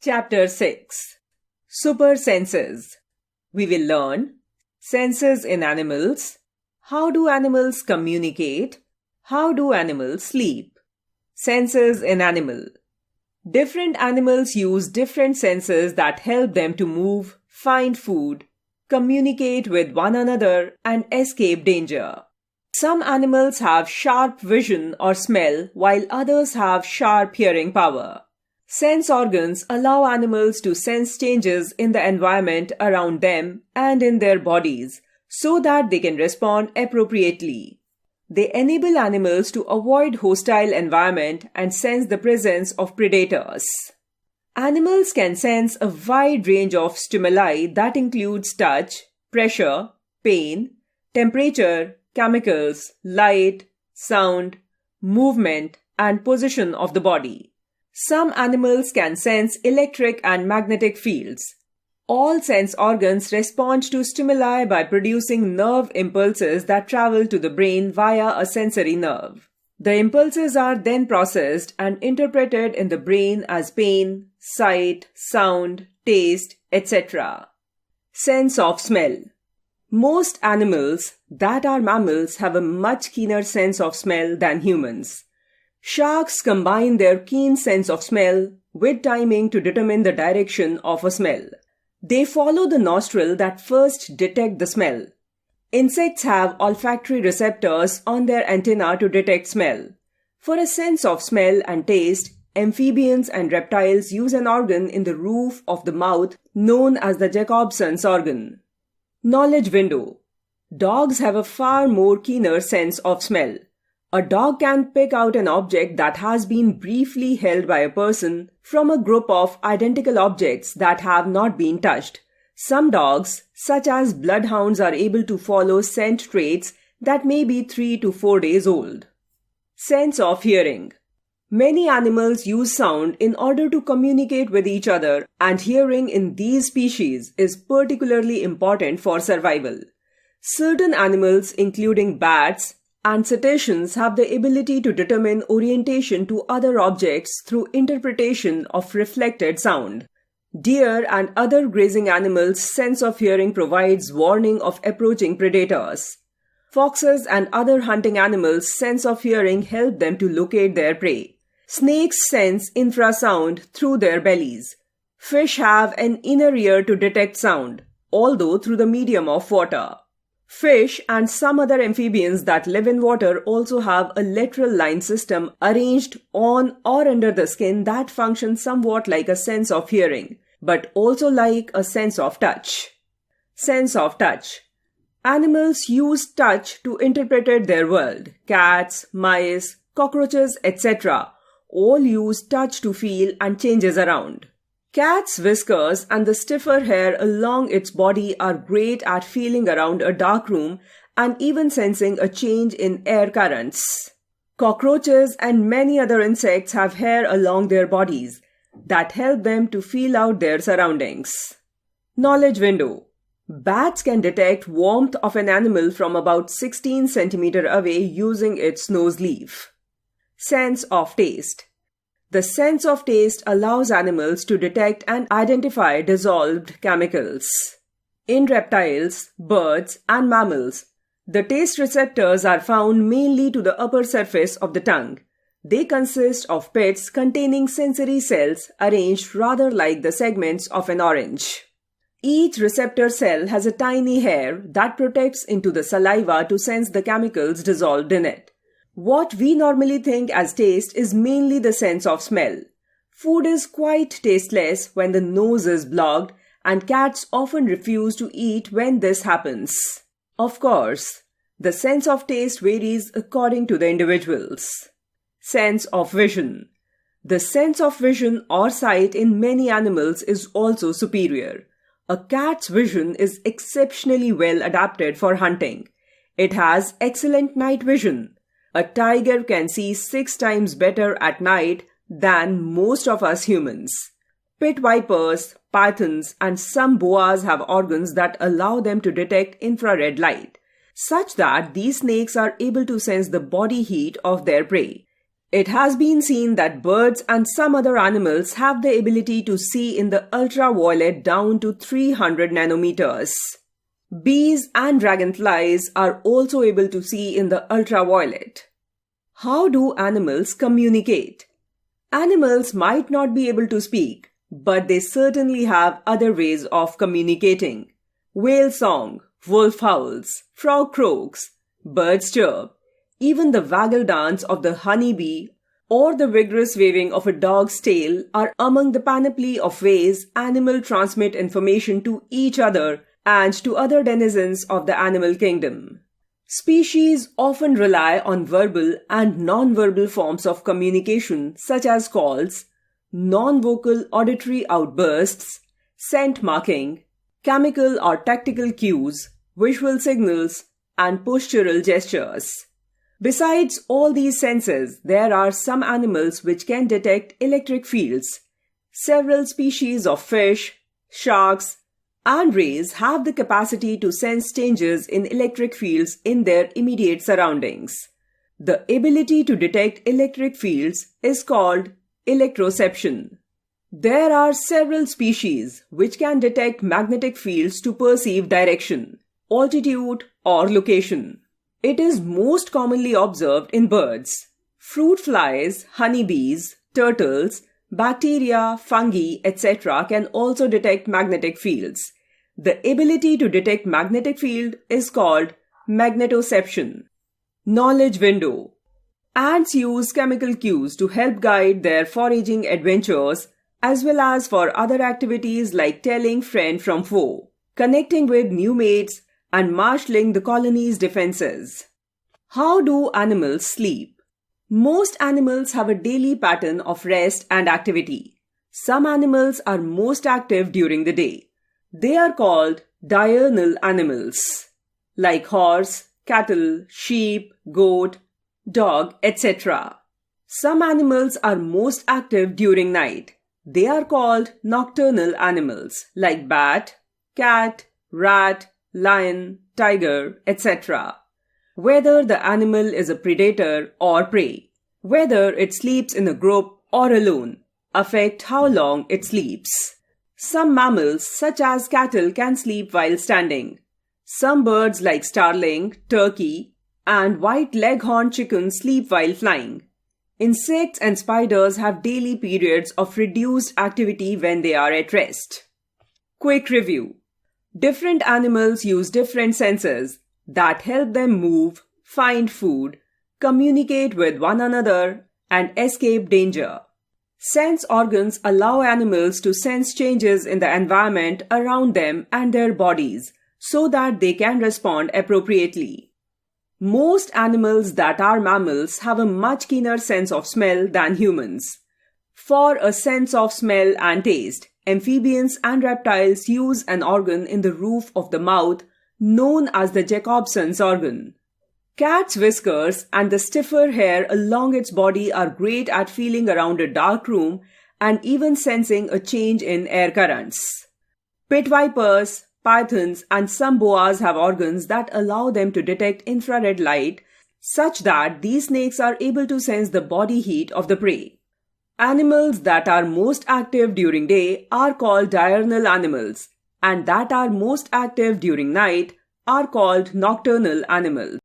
Chapter 6 Super Senses. We will learn senses in animals, how do animals communicate, how do animals sleep. Senses in animal. Different animals use different senses that help them to move, find food, communicate with one another, and escape danger. Some animals have sharp vision or smell, while others have sharp hearing power. Sense organs allow animals to sense changes in the environment around them and in their bodies so that they can respond appropriately. They enable animals to avoid hostile environment and sense the presence of predators. Animals can sense a wide range of stimuli that includes touch, pressure, pain, temperature, chemicals, light, sound, movement, and position of the body. Some animals can sense electric and magnetic fields. All sense organs respond to stimuli by producing nerve impulses that travel to the brain via a sensory nerve. The impulses are then processed and interpreted in the brain as pain, sight, sound, taste, etc. Sense of smell. Most animals that are mammals have a much keener sense of smell than humans. Sharks combine their keen sense of smell with timing to determine the direction of a smell. They follow the nostril that first detect the smell. Insects have olfactory receptors on their antennae to detect smell. For a sense of smell and taste, amphibians and reptiles use an organ in the roof of the mouth known as the Jacobson's organ. Knowledge window. Dogs have a far more keener sense of smell. A dog can pick out an object that has been briefly held by a person from a group of identical objects that have not been touched. Some dogs, such as bloodhounds, are able to follow scent traits that may be 3 to 4 days old. Sense of hearing. Many animals use sound in order to communicate with each other, and hearing in these species is particularly important for survival. Certain animals, including bats and cetaceans, have the ability to determine orientation to other objects through interpretation of reflected sound. Deer and other grazing animals' sense of hearing provides warning of approaching predators. Foxes and other hunting animals' sense of hearing help them to locate their prey. Snakes sense infrasound through their bellies. Fish have an inner ear to detect sound, although through the medium of water. Fish and some other amphibians that live in water also have a lateral line system arranged on or under the skin that functions somewhat like a sense of hearing, but also like a sense of touch. Sense of touch. Animals use touch to interpret their world. Cats, mice, cockroaches, etc. all use touch to feel and changes around. Cat's whiskers and the stiffer hair along its body are great at feeling around a dark room and even sensing a change in air currents. Cockroaches and many other insects have hair along their bodies that help them to feel out their surroundings. Knowledge window. Bats can detect warmth of an animal from about 16 centimeters away using its nose leaf. Sense of taste. The sense of taste allows animals to detect and identify dissolved chemicals. In reptiles, birds, and mammals, the taste receptors are found mainly to the upper surface of the tongue. They consist of pits containing sensory cells arranged rather like the segments of an orange. Each receptor cell has a tiny hair that protects into the saliva to sense the chemicals dissolved in it. What we normally think as taste is mainly the sense of smell. Food is quite tasteless when the nose is blocked, and cats often refuse to eat when this happens. Of course, the sense of taste varies according to the individuals. Sense of vision. The sense of vision or sight in many animals is also superior. A cat's vision is exceptionally well adapted for hunting. It has excellent night vision. A tiger can see 6 times better at night than most of us humans. Pit vipers, pythons, and some boas have organs that allow them to detect infrared light, such that these snakes are able to sense the body heat of their prey. It has been seen that birds and some other animals have the ability to see in the ultraviolet down to 300 nanometers. Bees and dragonflies are also able to see in the ultraviolet. How do animals communicate? Animals might not be able to speak, but they certainly have other ways of communicating. Whale song, wolf howls, frog croaks, birds chirp, even the waggle dance of the honeybee or the vigorous waving of a dog's tail are among the panoply of ways animals transmit information to each other and to other denizens of the animal kingdom. Species often rely on verbal and non-verbal forms of communication such as calls, non-vocal auditory outbursts, scent marking, chemical or tactical cues, visual signals, and postural gestures. Besides all these senses, there are some animals which can detect electric fields. Several species of fish, sharks, and rays have the capacity to sense changes in electric fields in their immediate surroundings. The ability to detect electric fields is called electroception. There are several species which can detect magnetic fields to perceive direction, altitude, or location. It is most commonly observed in birds. Fruit flies, honeybees, turtles, bacteria, fungi, etc. can also detect magnetic fields. The ability to detect magnetic field is called magnetoception. Knowledge window. Ants use chemical cues to help guide their foraging adventures as well as for other activities like telling friend from foe, connecting with new mates, and marshalling the colony's defenses. How do animals sleep? Most animals have a daily pattern of rest and activity. Some animals are most active during the day. They are called diurnal animals, like horse, cattle, sheep, goat, dog, etc. Some animals are most active during night. They are called nocturnal animals, like bat, cat, rat, lion, tiger, etc. Whether the animal is a predator or prey, whether it sleeps in a group or alone, affect how long it sleeps. Some mammals, such as cattle, can sleep while standing. Some birds like starling, turkey, and white leghorn chickens sleep while flying. Insects and spiders have daily periods of reduced activity when they are at rest. Quick review. Different animals use different senses that help them move, find food, communicate with one another, and escape danger. Sense organs allow animals to sense changes in the environment around them and their bodies so that they can respond appropriately. Most animals that are mammals have a much keener sense of smell than humans. For a sense of smell and taste, amphibians and reptiles use an organ in the roof of the mouth known as the Jacobson's organ. Cat's whiskers and the stiffer hair along its body are great at feeling around a dark room and even sensing a change in air currents. Pit vipers, pythons, and some boas have organs that allow them to detect infrared light such that these snakes are able to sense the body heat of the prey. Animals that are most active during day are called diurnal animals, and that are most active during night are called nocturnal animals.